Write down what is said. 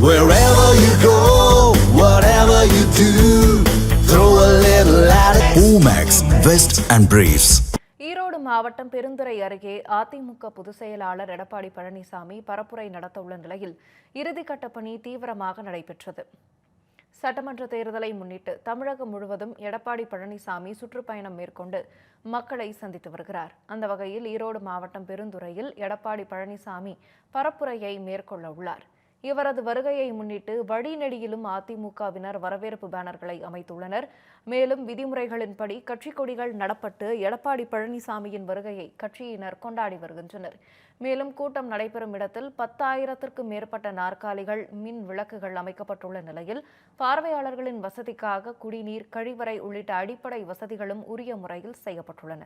Wherever you go, whatever you do, throw a little at it. Omax, Vest and Briefs. Erode மாவட்டம் பெருந்துறை அருகே அதிமுக பொதுச் செயலாளர் எடப்பாடி பழனிசாமி பரப்புரை நடத்தவுள்ள நிலையில் இறுதிக்கட்ட பணி தீவிரமாக நடைபெற்றது. சட்டமன்ற தேர்தலை முன்னிட்டு தமிழகம் முழுவதும் எடப்பாடி பழனிசாமி சுற்றுப்பயணம் மேற்கொண்டு மக்களை சந்தித்து வருகிறார். அந்த வகையில் ஈரோடு மாவட்டம் பெருந்துறையில் எடப்பாடி பழனிசாமி பரப்புரையை மேற்கொள்ள உள்ளார். இவரது வருகையை முன்னிட்டு வழிநெடுகிலும் அதிமுகவினர் வரவேற்பு பேனர்களை அமைத்துள்ளனர். மேலும் விதிமுறைகளின்படி கட்சிக் கொடிகள் நடப்பட்டு எடப்பாடி பழனிசாமியின் வருகையை கட்சியினர் கொண்டாடி வருகின்றனர். மேலும் கூட்டம் நடைபெறும் இடத்தில் 10,000த்திற்கும் மேற்பட்ட நாற்காலிகள், மின் விளக்குகள் அமைக்கப்பட்டுள்ள நிலையில் பார்வையாளர்களின் வசதிக்காக குடிநீர், கழிவறை உள்ளிட்ட அடிப்படை வசதிகளும் உரிய முறையில் செய்யப்பட்டுள்ளன.